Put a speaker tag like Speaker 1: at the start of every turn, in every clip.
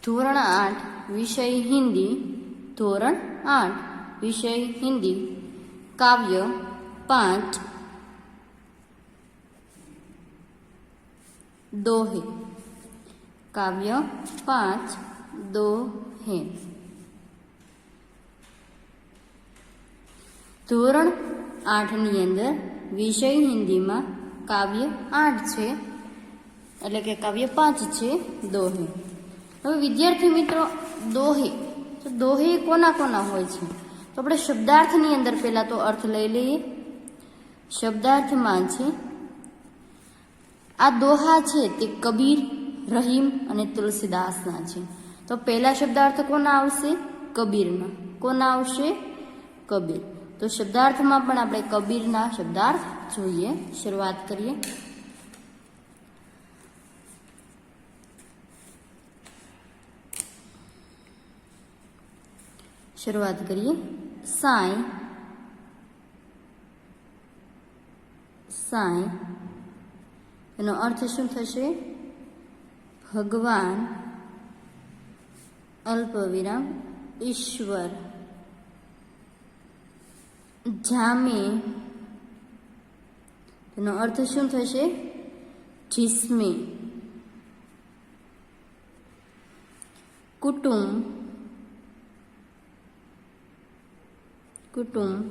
Speaker 1: ધોરણ 8 વિષય હિન્દી, ધોરણ 8 વિષય હિન્દી, કાવ્ય 5 દોહે, કાવ્ય 5 દોહે. ધોરણ 8ની અંદર વિષય હિન્દીમાં કાવ્ય 8 છે, એટલે કે કાવ્ય 5 છે દોહે. હવે વિદ્યાર્થી મિત્રો, દોહે તો દોહે કોના કોના હોય છે? તો આપણે શબ્દાર્થની અંદર પહેલા તો અર્થ લઈ લઈએ. શબ્દાર્થમાં છે આ દોહા છે તે કબીર, રહીમ અને તુલસીદાસના છે. તો પહેલા શબ્દાર્થ કોના આવશે? કબીરના. કોના આવશે? કબીર. તો શબ્દાર્થમાં પણ આપણે કબીરના શબ્દાર્થ જોઈએ. શરૂઆત કરીએ. સાંઈ, સાંઈ એનો અર્થ શું થશે? ભગવાન, અલ્પવિરામ ઈશ્વર. જામે એનો અર્થ શું થશે? જિસ્મે. કુટુંબ, કુટુંબ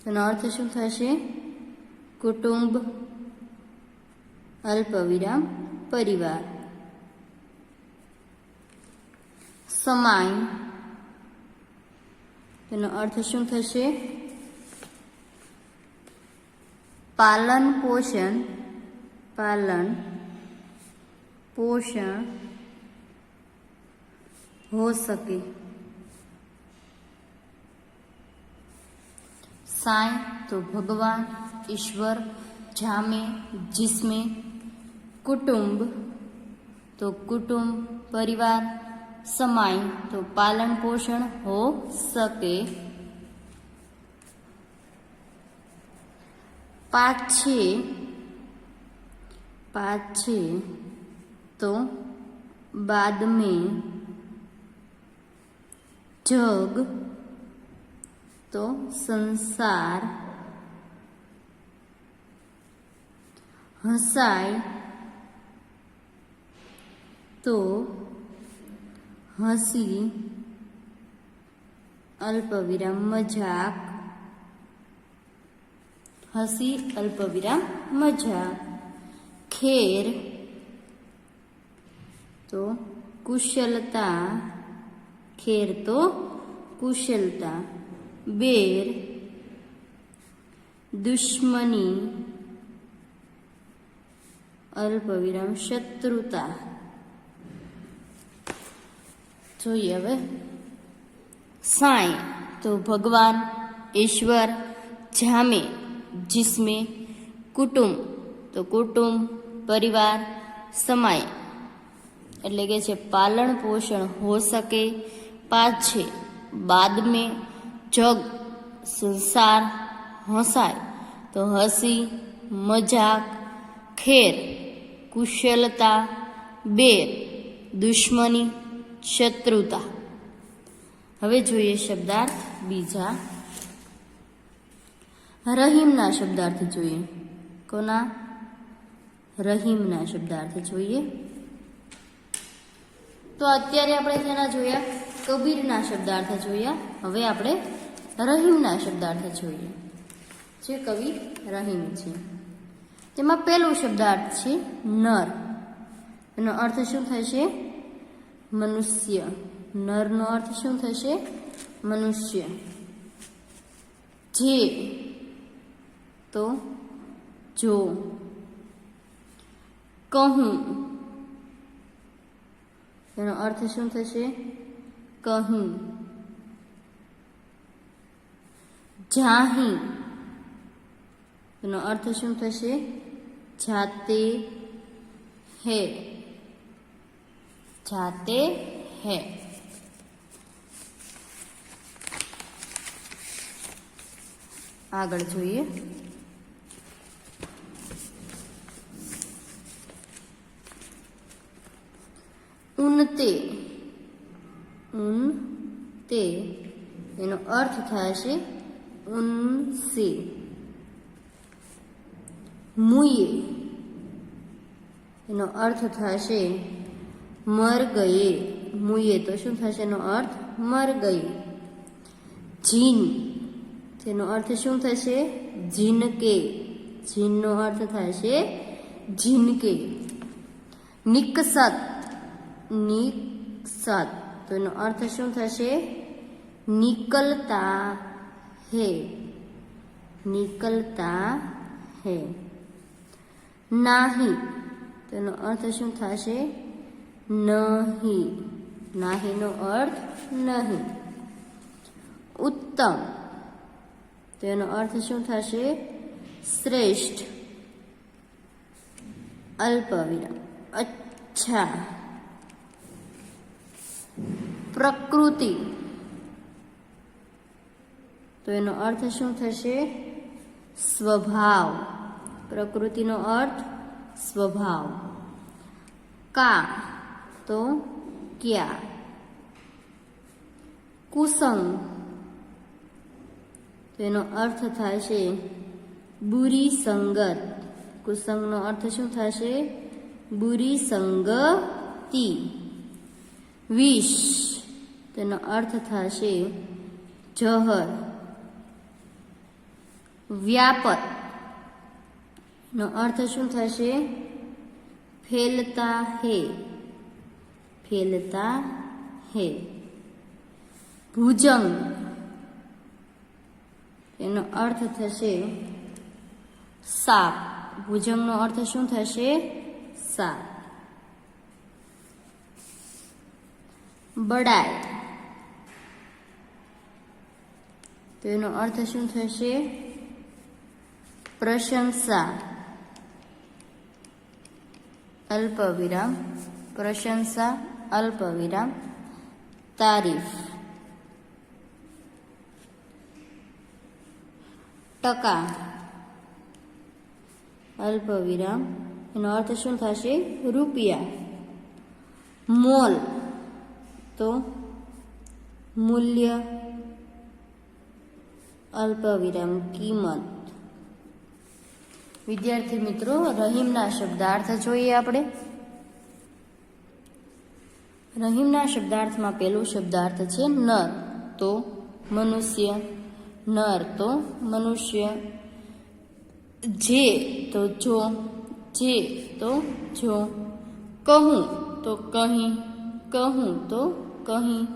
Speaker 1: એનો અર્થ શું થશે? કુટુંબ, અલ્પવિરામ પરિવાર. સમાય તેનો અર્થ શું થશે? પાલન પોષણ, પાલન પોષણ હો શકે. साई तो भगवान, ईश्वर, जामे जिसमें, कुटुंब तो कुटुंब परिवार, समाई तो पालन पोषण हो सके. पाछे, पाछे तो बाद में, जग तो संसार, हंसाय तो हंसी, अल्पविराम मजाक, हंसी अल्पविराम मजाक. खेर तो कुशलता, खेर तो कुशलता. बेर दुश्मनी, अल्पविराम शत्रुता. જોઈએ હવે. સાંઈ તો ભગવાન, ઈશ્વર, જામે જિસમે, કુટુંબ તો કુટુંબ પરિવાર, સમાય એટલે કે છે પાલન પોષણ હો શકે. પાછે બાદ में, जग संसार, हंसाय तो हसी मजाक. खेर कुशलता, बेर दुश्मनी शत्रुता. હવે જોઈએ શબ્દાર્થ બીજા. રહીમના શબ્દાર્થ જોઈએ. કોના? રહીમના શબ્દાર્થ જોઈએ. તો અત્યારે આપણે જેના જોયા? કબીરના શબ્દાર્થ જોયા. હવે આપણે રહીમના શબ્દાર્થ જોઈએ. જે કવિ રહીમ છે તેમાં પહેલો શબ્દાર્થ છે નર. એનો અર્થ શું થશે? મનુષ્ય. નરનો અર્થ શું થશે? મનુષ્ય. જે તો જો. કહું એનો અર્થ શું થશે? કહું. જાહી એનો અર્થ શું થશે? જાતે હે, જાતે હે. આગળ જોઈએ. ઉનતે ઉનતે એનો અર્થ થશે ઉનસે. મુયે એનો અર્થ થશે મર ગયે. મુયે તો શું થશે એનો અર્થ મર ગયે. જીન તેનો અર્થ શું થશે જીનકે. જીનનો અર્થ થશે જીનકે. નિકસત. નિકસત તો એનો અર્થ શું થશે નિકલતા હે. નિકલતા હે. નાહી તેનો અર્થ શું થશે નહીં. નાહીનો અર્થ નહીં. ઉત્તમ તેનો અર્થ શું થશે શ્રેષ્ઠ. અલ્પવિરામ. અચ્છા. પ્રકૃતિ તો એનો અર્થ શું થશે સ્વભાવ. પ્રકૃતિનો અર્થ સ્વભાવ. કા તો ક્યાં. કુસંગ તો એનો અર્થ થશે બુરી સંગત. કુસંગનો અર્થ શું થશે બુરી સંગતિ. વિષ તેનો અર્થ થશે જહર. વ્યાપક નો અર્થ શું થશે ફેલતા હે. ફેલતા હે. ભુજંગ એનો અર્થ થશે સાપ. ભુજંગનો અર્થ શું થશે સાપ. બડાઈ તો એનો અર્થ શું થશે પ્રશંસા. અલ્પવિરામ પ્રશંસા અલ્પવિરામ તારીફ. ટકા અલ્પવિરામ એનો અર્થ શું થશે રૂપિયા. મોલ તો મૂલ્ય અલ્પવિરામ કિંમત. વિદ્યાર્થી મિત્રો રહીમના શબ્દાર્થ જોઈએ આપણે. રહીમના શબ્દાર્થમાં પહેલું શબ્દાર્થ છે નર તો મનુષ્ય. નર તો મનુષ્ય. જે તો જો. જે તો જો. કહું તો કહી. કહું તો કહી.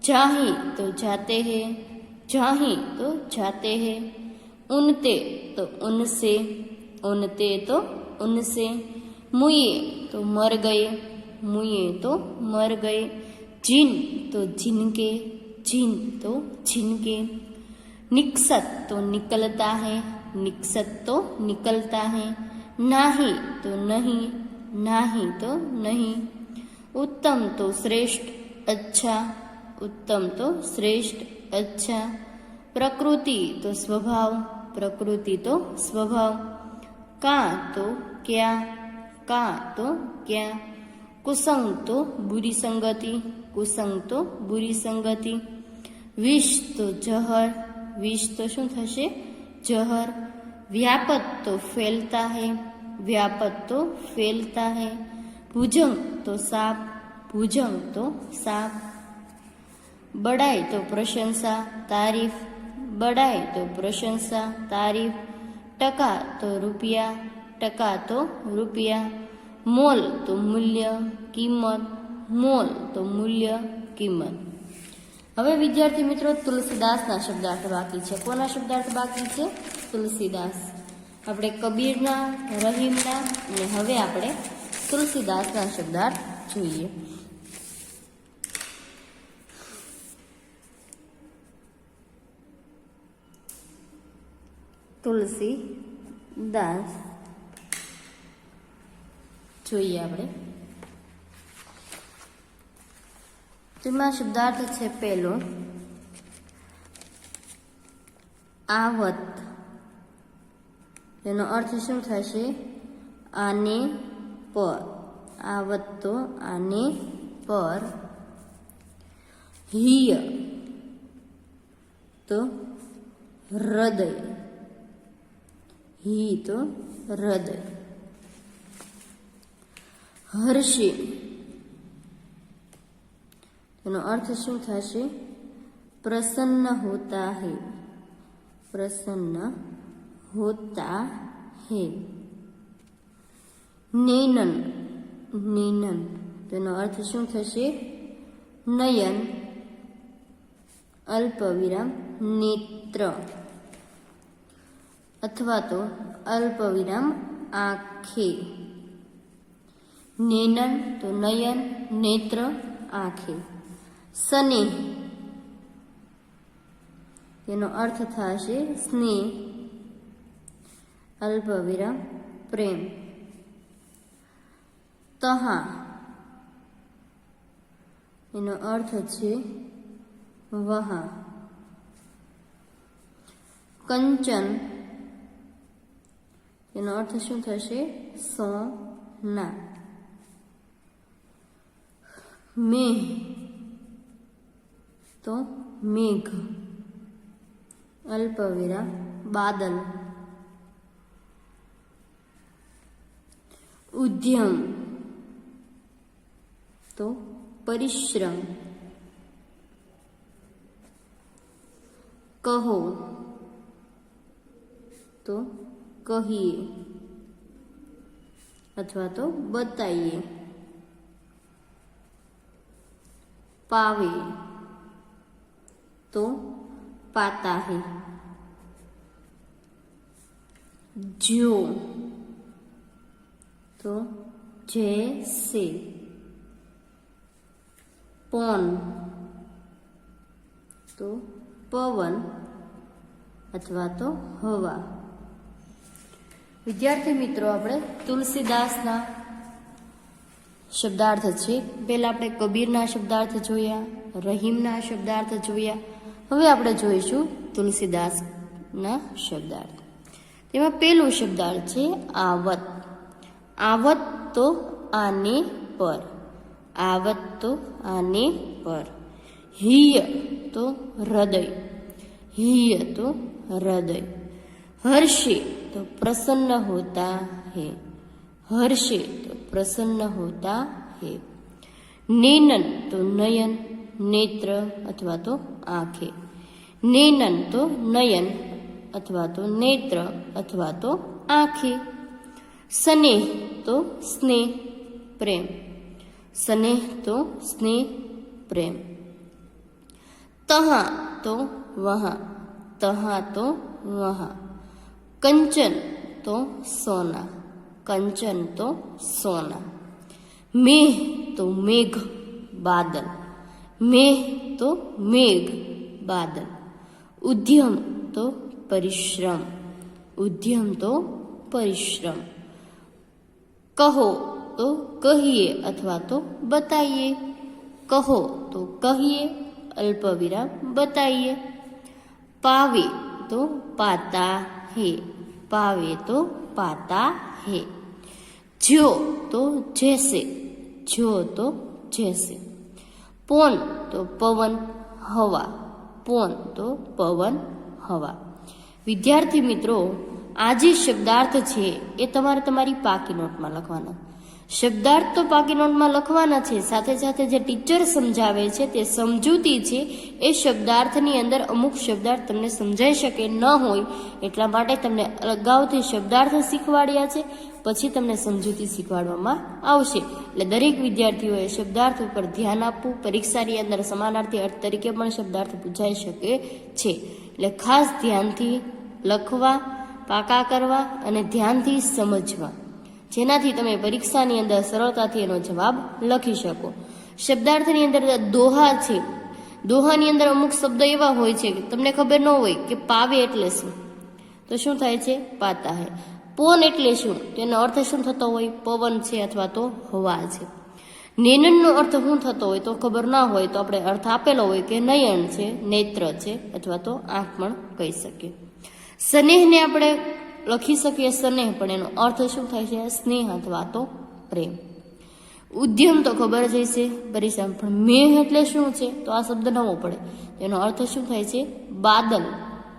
Speaker 1: જાહી તો જાતે હે. જાહી તો જાતે હે. ઉનતે તો ઉનસે. उनते तो उनसे. मुये तो मर गए. मुये तो मर गए. जिन तो जिनके. जिन तो जिनके. निकसत तो निकलता है. निकसत तो निकलता है. नाही तो नहीं. नाही तो नहीं. उत्तम तो श्रेष्ठ. अच्छा. उत्तम तो श्रेष्ठ अच्छा. प्रकृति तो स्वभाव. प्रकृति तो स्वभाव. का तो क्या. का तो क्या. कुसंग तो बुरी संगति. कुसंग तो बुरी संगति. विष तो जहर. विष तो શું થશે जहर. व्यापक तो फैलता है. व्यापक तो फैलता है. भुजंग तो सांप. भुजंग तो सांप. बड़ाई तो प्रशंसा तारीफ. बड़ाई तो प्रशंसा तारीफ. टका तो रुपया. टका तो रुपया. मोल तो मूल्य किंमत. मोल तो मूल्य किंमत. હવે વિદ્યાર્થી મિત્રો તુલસીદાસના શબ્દાર્થ બાકી છે. કોના શબ્દાર્થ બાકી છે તુલસીદાસ. આપણે કબીરના રહીમના અને હવે આપણે તુલસીદાસના શબ્દાર્થ જોઈએ. તુલસીદાસ જોઈએ આપણે. તેમાં શબ્દાર્થ છે પહેલો આવત. એનો અર્થ શું થશે આને પર. આવત તો આને પર. હિય તો હૃદય, હિ તો હૃદય. હર્ષે એનો અર્થ શું થશે? પ્રસન્ન હોતા હૈ, પ્રસન્ન હોતા હૈ. નેનન, નેનન તેનો અર્થ શું થશે? નયન અલ્પ વિરામ નેત્ર અથવા તો અલ્પ વિરામ આંખે. નેનન તો નયન, નેત્ર, આંખે. સ્નેહ તેનો અર્થ થશે સ્નેહ અલ્પ વિરામ પ્રેમ. તહા એનો અર્થ છે વહા. કંચન એનો અર્થ શું થશે? સોના. મેઘ તો મેઘ અલ્પ વિરામ બાદલ. ઉદ્યમ તો પરિશ્રમ. કહો તો કહીએ અથવા તો બતાઈએ. पावे तो पाता है. जो तो जैसे. पौन तो पवन अथवा तो हवा. विद्यार्थी मित्रों આપણે તુલસીદાસના શબ્દાર્થ છે. પહેલા આપણે કબીરના શબ્દાર્થ જોયા, રહીમના શબ્દાર્થ જોયા. હવે આપણે જોઈશું તુલસીદાસના શબ્દાર્થ. તેમાં પહેલો શબ્દાર્થ છે આવત. આવત તો આને પર, આવત તો આને પર. હિય તો હૃદય, હિય તો હૃદય. હર્ષે तो प्रसन्न होता है, हर्षे तो प्रसन्न होता है. नेनन तो नयन, नेत्र अथवा तो आंखें. नेनन तो नयन अथवा तो नेत्र अथवा तो आंखें. स्नेह तो स्नेह प्रेम, स्नेह तो स्नेह प्रेम. तहाँ तो वहाँ, तहाँ तो वहाँ. कंचन तो सोना, कंचन तो सोना. मेघ तो मेघ बादल, मेघ तो मेघ बादल. उद्यम तो परिश्रम, उद्यम तो परिश्रम. कहो तो कहिए अथवा तो बताइए, कहो तो कहिए अल्प विराम बताइए. पावे तो पाता है, पावे तो पाता है. जो तो जैसे, जो तो जैसे. पौन तो पवन हवा, पौन तो पवन हवा. विद्यार्थी मित्रों आ जे शब्दार्थ छे ए तमारे तमारी पाकी नोटमां लखवाना. शब्दार्थ तो पाकी नोटमां लखवाना छे, साथे साथे जे टीचर समजावे छे ते समजूती छे ए शब्दार्थनी अंदर अमुक शब्दार्थ तमने समजाई शके न होय એટલા માટે તમને અગાઉથી શબ્દાર્થ શીખવાડ્યા છે, પછી તમને સમજૂતી શીખવાડવામાં આવશે. એટલે દરેક વિદ્યાર્થીઓએ શબ્દાર્થ ઉપર ધ્યાન આપવું. પરીક્ષાની અંદર સમાનાર્થી અર્થ તરીકે પણ શબ્દાર્થ પૂછાઈ શકે છે. એટલે ખાસ ધ્યાનથી લખવા, પાકા કરવા અને ધ્યાનથી સમજવા, જેનાથી તમે પરીક્ષાની અંદર સરળતાથી એનો જવાબ લખી શકો. શબ્દાર્થની અંદર દોહા છે. દોહાની અંદર અમુક શબ્દ એવા હોય છે કે તમને ખબર ન હોય કે પાવે એટલે શું, તો શું થાય છે? પાતા હે. પોન એટલે શું, તેનો અર્થ શું થતો હોય? પવન છે અથવા તો હવા છે. નેનનનો અર્થ શું થતો હોય તો ખબર ના હોય તો આપણે અર્થ આપેલો હોય કે નયન છે, નેત્ર છે અથવા તો આંખ પણ કહી શકીએ. સ્નેહને આપણે લખી શકીએ સ્નેહ, પણ એનો અર્થ શું થાય છે? સ્નેહ અથવા તો પ્રેમ. ઉદ્યમ તો ખબર જ હશે પરિશ્રમ, પણ મેઘ એટલે શું છે તો આ શબ્દ નવો પડે. તેનો અર્થ શું થાય છે? બાદલ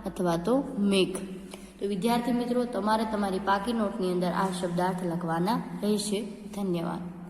Speaker 1: અથવા તો મેઘ. તો વિદ્યાર્થી મિત્રો, તમારે તમારી પાકી નોટની અંદર આ શબ્દાર્થ લખવાના રહેશે. ધન્યવાદ.